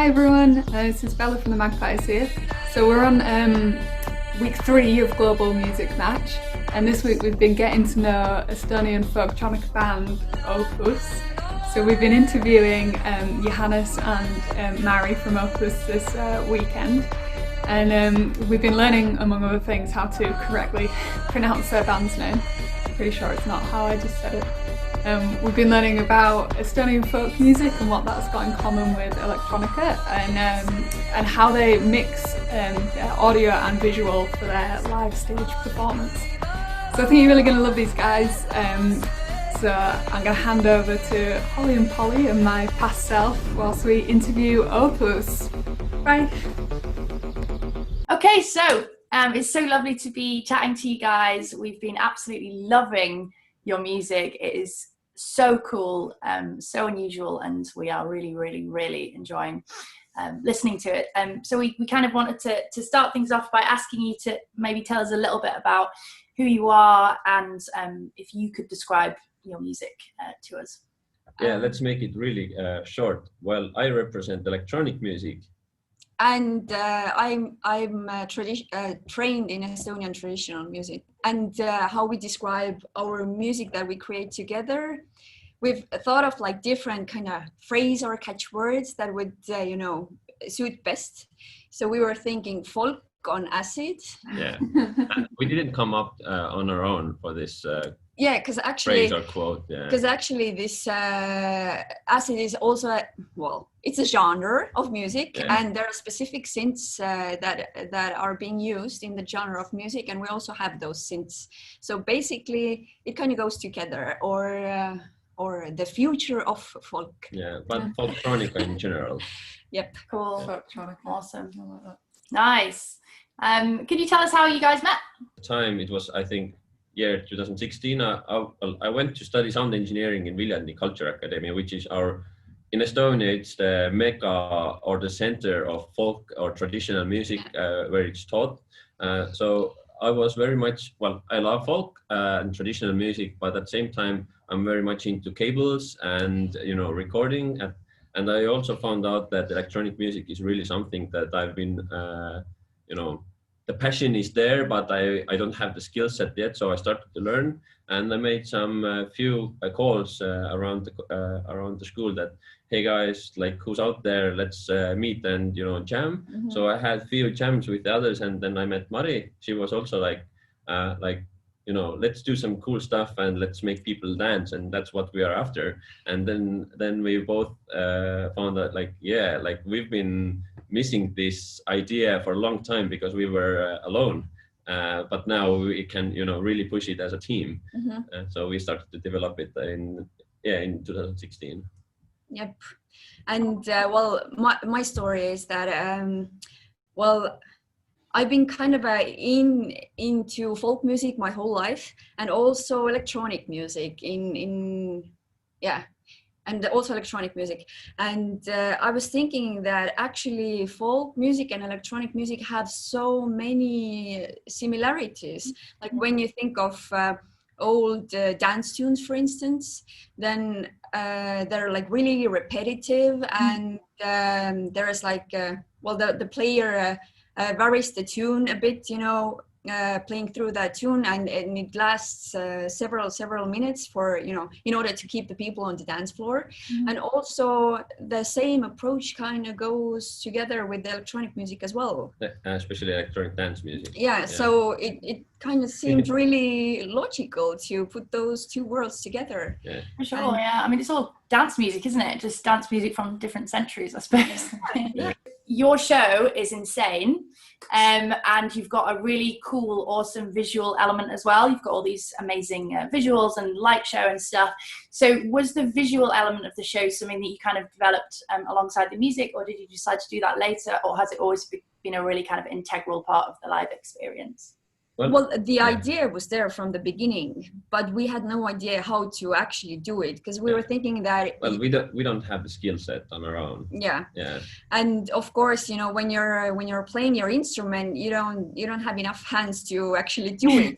Hi everyone, this is Bella from the Magpies here. So we're on week 3 of Global Music Match, and this week we've been getting to know Estonian folktronic band OOPUS. So we've been interviewing Johannes and Mari from OOPUS this weekend, and we've been learning, among other things, how to correctly pronounce their band's name. Pretty sure it's not how I just said it. We've been learning about Estonian folk music and what that's got in common with electronica, and how they mix audio and visual for their live stage performance. So I think you're really going to love these guys. So I'm going to hand over to Holly and Polly and my past self whilst we interview OOPUS. Bye. Okay, so it's so lovely to be chatting to you guys. We've been absolutely loving your music. It is so cool, so unusual, and we are really enjoying listening to it. So we kind of wanted to start things off by asking you to maybe tell us a little bit about who you are, and if you could describe your music to us. Yeah, let's make it really short. Well, I represent electronic music. And I'm trained in Estonian traditional music. And how we describe our music that we create together, we've thought of like different kind of phrase or catchwords that would, suit best. So we were thinking folk on acid. Yeah, and we didn't come up on our own for this because actually, phrase or quote. Yeah. Because actually this acid is also, it's a genre of music, and there are specific synths that are being used in the genre of music, and we also have those synths. So basically, it kind of goes together, or the future of folk. Yeah, but folktronica in general. Yep. Cool. Folktronica. Awesome. Nice. Could you tell us how you guys met? Time it was, I think, year 2016. I went to study sound engineering in Viljandi Culture Academy, which is in Estonia, it's the mecca or the center of folk or traditional music where it's taught. So I was very much, I love folk and traditional music, but at the same time, I'm very much into cables and, recording. And I also found out that electronic music is really something that I've been, the passion is there, but I don't have the skill set yet. So I started to learn, and I made some few calls around the school that, hey guys, like who's out there? Let's meet and jam. Mm-hmm. So I had few jams with the others, and then I met Mari. She was also like let's do some cool stuff and let's make people dance, and that's what we are after. And then we both found that we've been missing this idea for a long time because we were alone, but now we can really push it as a team. Mm-hmm. So we started to develop it in 2016. Yep. And my story is that I've been kind of into folk music my whole life, and also electronic music and also electronic music. And I was thinking that actually folk music and electronic music have so many similarities. Like when you think of old dance tunes, for instance, then they're like really repetitive, and there is like, the player varies the tune a bit, playing through that tune, and it lasts several minutes for in order to keep the people on the dance floor. Mm-hmm. And also the same approach kind of goes together with the electronic music as well, especially electronic dance music. Yeah. So it kind of seemed really logical to put those two worlds together. Yeah, for sure. I mean, it's all dance music, isn't it? Just dance music from different centuries, I suppose. Yeah. Your show is insane, and you've got a really cool, awesome visual element as well. You've got all these amazing visuals and light show and stuff. So was the visual element of the show something that you kind of developed alongside the music, or did you decide to do that later, or has it always been a really kind of integral part of the live experience? Well, the idea was there from the beginning, but we had no idea how to actually do it, because we were thinking that we don't have the skill set on our own. Yeah. And of course, when you're playing your instrument, you don't have enough hands to actually do it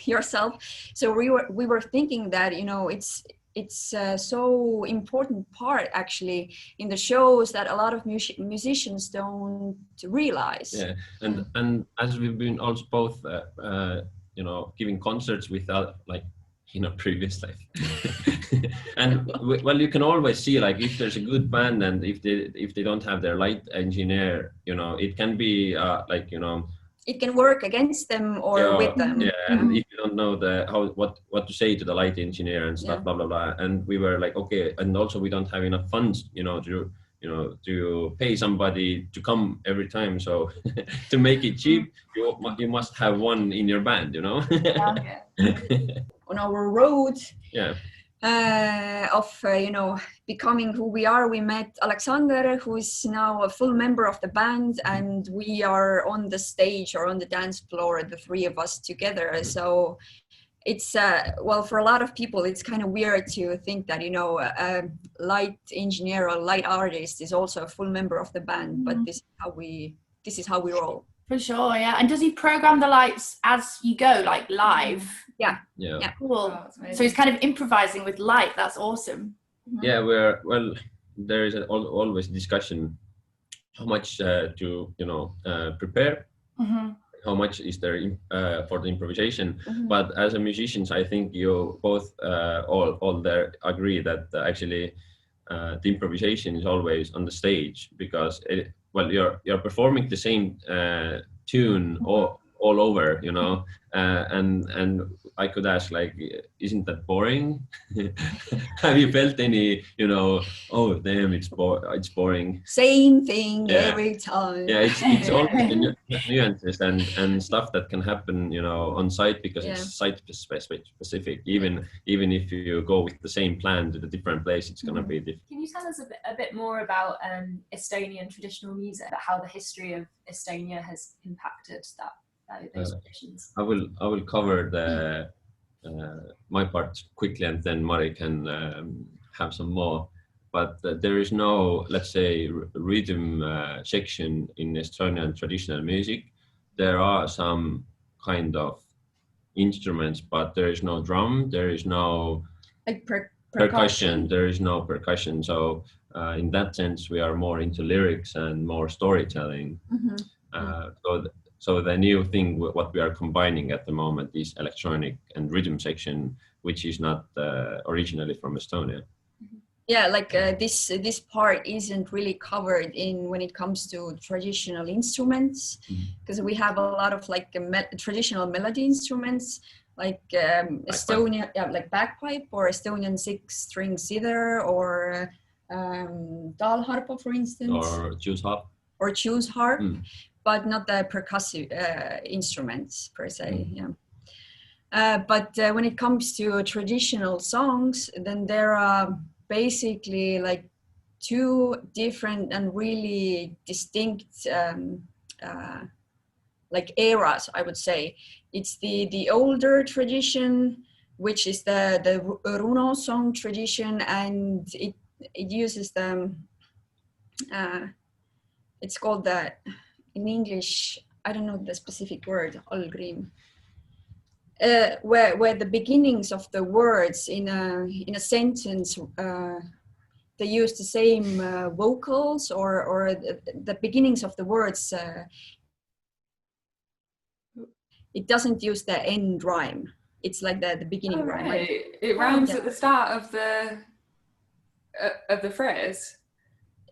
yourself. So we were thinking that it's so important part actually in the shows that a lot of musicians don't realize. Yeah, and as we've been also both giving concerts without like previous life and well, you can always see like if there's a good band and if they don't have their light engineer, it can be it can work against them or with them. Yeah, and if you don't know what to say to the light engineer and stuff, blah blah blah. And we were like, okay, and also we don't have enough funds, to pay somebody to come every time. So to make it cheap, you must have one in your band, On our road. Yeah. Of becoming who we are, we met Alexander, who is now a full member of the band, and we are on the stage or on the dance floor, the three of us together. So it's well, for a lot of people it's kind of weird to think that a light engineer or light artist is also a full member of the band, but this is how we roll. For sure, yeah. And does he program the lights as you go, like live? Yeah. Cool. Oh, so he's kind of improvising with light. That's awesome. Yeah, there is always discussion how much to prepare, how much is there for the improvisation. But as a musicians, I think you both all there agree that actually the improvisation is always on the stage, because you're performing the same tune all over, and I could ask, like, isn't that boring? Have you felt any, oh damn, it's boring, same thing every time? Yeah, it's all the nuances and stuff that can happen, on site, because it's site specific. Even if you go with the same plan to the different place, it's gonna be different. Can you tell us a bit more about Estonian traditional music, how the history of Estonia has impacted those traditions? I will cover the my part quickly, and then Mari can have some more. But there is no, let's say, rhythm section in Estonian traditional music. There are some kind of instruments, but there is no drum. There is no like percussion. There is no percussion. So in that sense, we are more into lyrics and more storytelling. So the new thing, what we are combining at the moment, is electronic and rhythm section, which is not originally from Estonia. Yeah, like this part isn't really covered in when it comes to traditional instruments, because we have a lot of like traditional melody instruments, like Estonia, like bagpipe or Estonian 6-string zither, or talharpa, for instance, or choose harp. But not the percussive instruments per se. But when it comes to traditional songs, then there are basically like two different and really distinct like eras, I would say. It's the older tradition, which is the Runo song tradition, and it uses it's called in English, I don't know the specific word, allgrim, where the beginnings of the words in a sentence, they use the same vocals, or the beginnings of the words, it doesn't use the end rhyme. It's like the beginning rhyme. Right. It rhymes at the start of the phrase.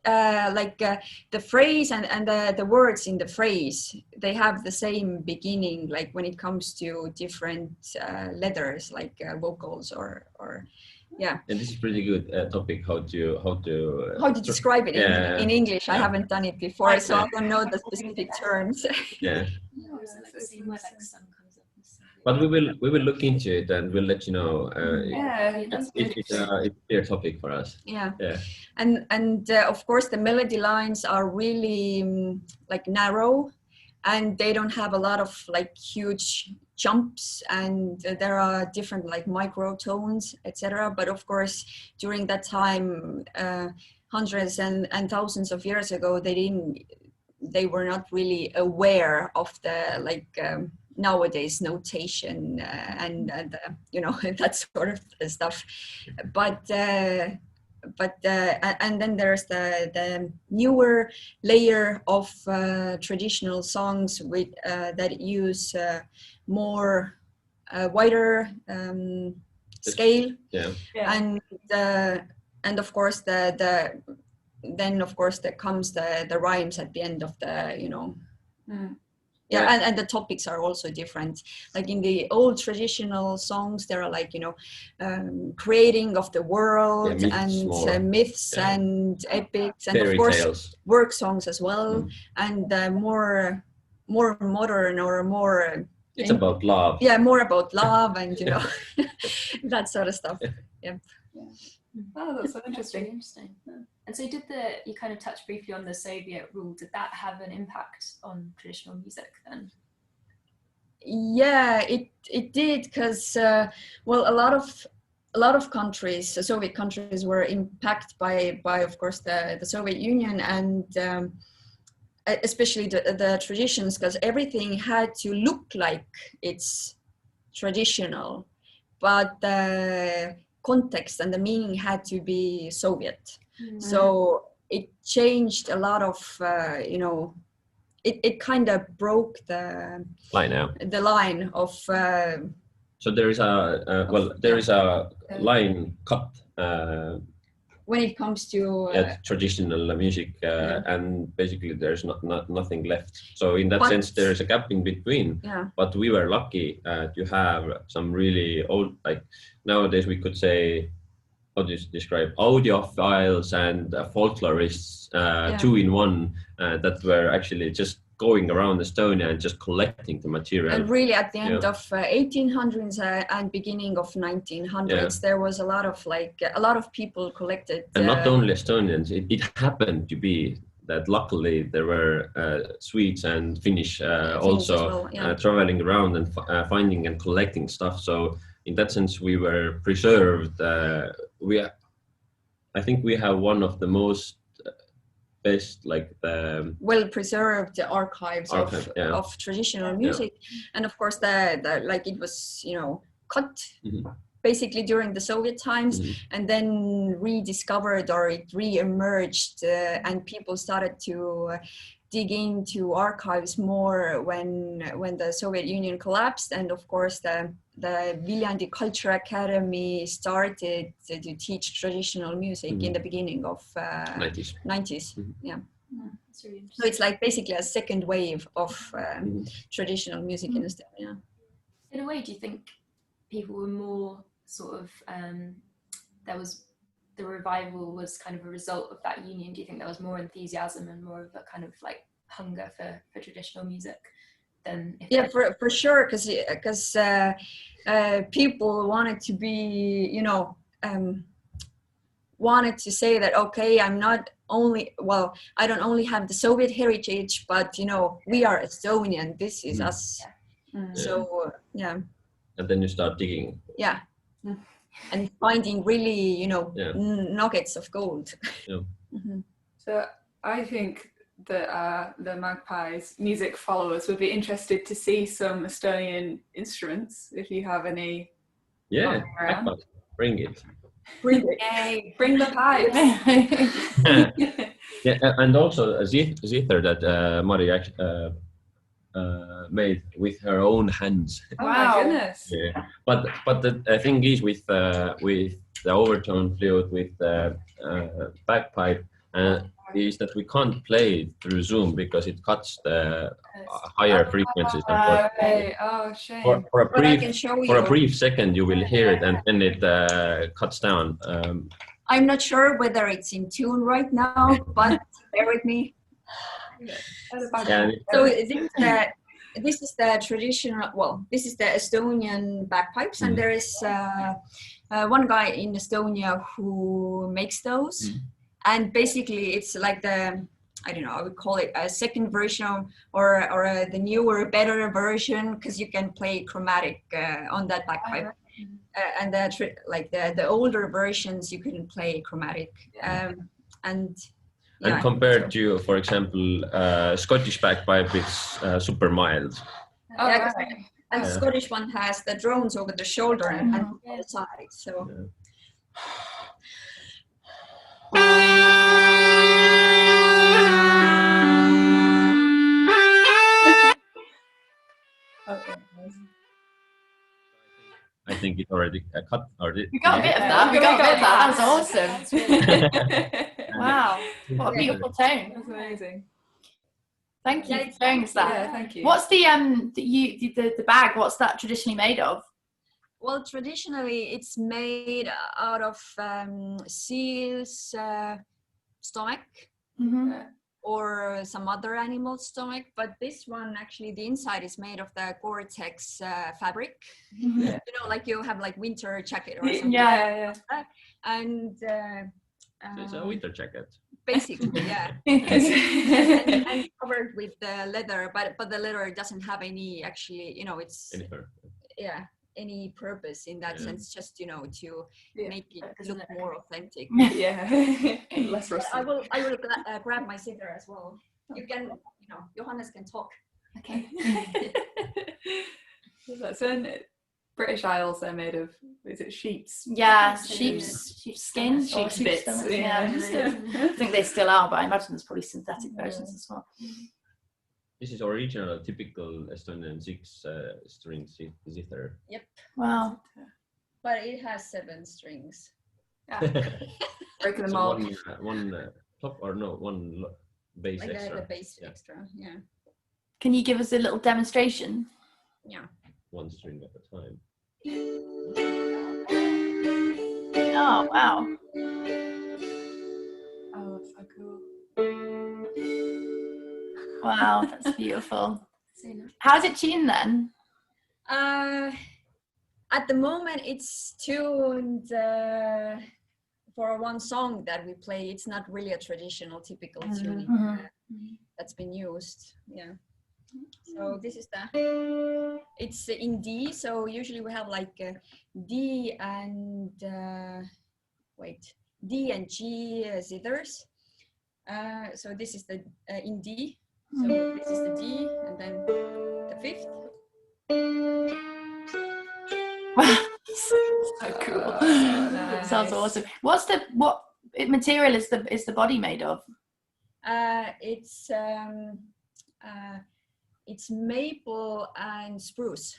The phrase and the words in the phrase, they have the same beginning, like when it comes to different letters, like vocals or yeah. And this is pretty good topic, how to describe it in English. I haven't done it before, so I don't know the specific terms. Yeah. But we will look into it, and we'll let you know. It's a clear topic for us. Yeah. And of course the melody lines are really like narrow, and they don't have a lot of like huge jumps, and there are different like microtones, etc. But of course during that time, hundreds and thousands of years ago, they were not really aware of the like nowadays notation and you know, that sort of stuff. But and then there's the newer layer of traditional songs with that use more wider scale. Yeah. And of course then of course there comes the rhymes at the end of the, you know. Yeah, and the topics are also different. Like in the old traditional songs, there are like, you know, creating of the world, myths and myths and epics, and fairy of course tales. Work songs as well, and more modern or more. It's about love. Yeah, more about love and, you know, that sort of stuff. Yeah. Oh, that's so interesting. Interesting. And so you kind of touched briefly on the Soviet rule. Did that have an impact on traditional music then? Yeah, it did, because well, a lot of countries, Soviet countries, were impacted by of course the Soviet Union, and especially the traditions, because everything had to look like it's traditional, but the context and the meaning had to be Soviet. So it changed a lot of, you know, it kind of broke the line out. The line of. So there is a there is a line cut when it comes to traditional music, and basically there's nothing left. So in that sense, there is a gap in between. Yeah. But we were lucky to have some really old, like nowadays we could say, how do you describe, audiophiles and folklorists, 2-in-1, that were actually just going around Estonia and just collecting the material. And really at the end of 1800s and beginning of 1900s, there was a lot of people collected. And not only Estonians, it happened to be that luckily there were Swedes and Finnish also traveling around and finding and collecting stuff. So in that sense, we were preserved. I think we have one of the most best, like well preserved archives of traditional music, and of course the like it was, you know, cut basically during the Soviet times, and then rediscovered, or it re-emerged, and people started to dig into archives more when the Soviet Union collapsed, and of course the Viljandi Culture Academy started to teach traditional music in the beginning of 90s. Yeah. That's really interesting. So it's like basically a second wave of traditional music in Estonia. In a way, do you think people were more sort of the revival was kind of a result of that union? Do you think there was more enthusiasm and more of a kind of like hunger for traditional music than? For sure, because people wanted to be, you know, wanted to say that, okay, I don't only have the Soviet heritage, but, you know, we are Estonian, this is us. So and then you start digging. And finding really, you know, nuggets of gold. So I think that the Magpies music followers would be interested to see some Estonian instruments, if you have any. Yeah, bring it. Yay, bring the pipe. Yeah, and also a zither that Mari made with her own hands. Oh my goodness! Yeah, but the thing is with the overtone flute, with the bagpipe, is that we can't play through Zoom because it cuts the higher frequencies. Oh, shame. For a brief second, you will hear it, and then it cuts down. I'm not sure whether it's in tune right now, but bear with me. So this is the traditional. Well, this is the Estonian bagpipes, and there is one guy in Estonia who makes those. And basically, it's like I don't know, I would call it a second version or the newer, better version, because you can play chromatic on that bagpipe. And the older versions, you can play chromatic. And compared to, for example, Scottish bagpipe, it's super mild. Oh, Yeah, 'cause- right. and the Yeah. Scottish one has the drones over the shoulder and on the side. So I think it already cut already. We got a bit of that. We got a bit of that. That was awesome. That's really Wow. What a beautiful tone. That's amazing. Thank you Yeah, for showing us that. Yeah, thank you. What's the bag? What's that traditionally made of? well, traditionally it's made out of seal's stomach or some other animal's stomach, but this one actually the inside is made of the Gore-Tex fabric. You know, like you have like winter jacket or something. Yeah, yeah. And It's a winter jacket. basically, yeah. and covered with the leather, but the leather doesn't have any actually, you know, it's Anything. yeah, any purpose in that Yeah. sense, just you know, to Yeah. make it Isn't look it? more authentic. Yeah. Less Yeah, rusty. I will grab my sitter as well. You can, you know, Johannes can talk. Okay. So in British Isles, they're made of, is it sheep's? Yeah, So- sheep's skin, Or sheep's bits, stomach, yeah. I think they still are, but I imagine there's probably synthetic versions as well. This is original, typical Estonian 6-string zither. Wow. But it has 7 strings. Breaking them So all. one top or no, one bass Like extra. the bass Yeah. extra, yeah. Can you give us a little demonstration? Yeah. One string at a time. Oh, wow. Oh, that's so cool. Wow, that's beautiful. So nice. How's it tuned then? At the moment, it's tuned for one song that we play. It's not really a traditional, typical tuning that's been used. Yeah. So this is it's in D. So usually we have like D and D and G zithers. So this is the in D. So this is the D, and then the 5th. So cool. nice. Sounds awesome. What material is the body made of? It's maple and spruce.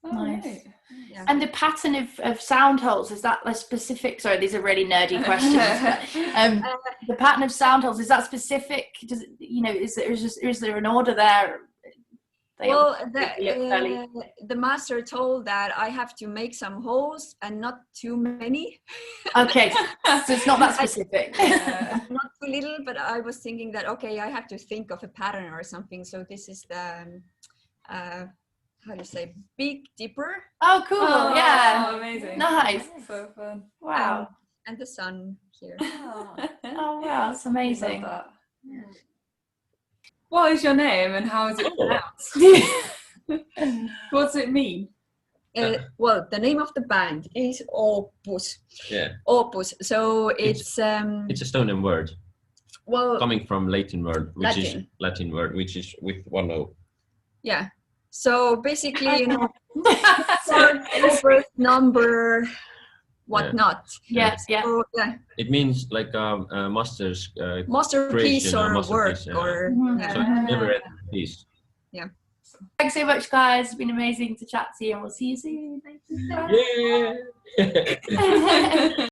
Oh, Nice. right. Yeah. And the pattern of sound holes, is that a specific? Sorry, these are really nerdy questions. But, the pattern of sound holes, is that specific? Does it, you know, is there an order there? Well, fairly- the master told that I have to make some holes and not too many. Okay, so it's not that specific. Not too little, but I was thinking that, okay, I have to think of a pattern or something. So this is the, how do you say, Big Dipper Oh, cool. Oh, Yeah. amazing. Nice. So fun. Wow. and the sun here. Oh, Oh, wow. That's Love amazing. that. What is your name and how is it pronounced? What does it mean? Well, the name of the band is OOPUS. Yeah, OOPUS. So it's it's Estonian word well, coming from Latin word, which is Latin. Latin word, which is with one O. yeah. So basically, you know, first number, whatnot. Yeah, yeah. So, yeah, It means like a master's. masterpiece Creation or or work masterpiece, yeah. or Mhm. So it's never ending piece. Thanks so much, guys. It's been amazing to chat to you, and we'll see you soon. Thank you. Yeah.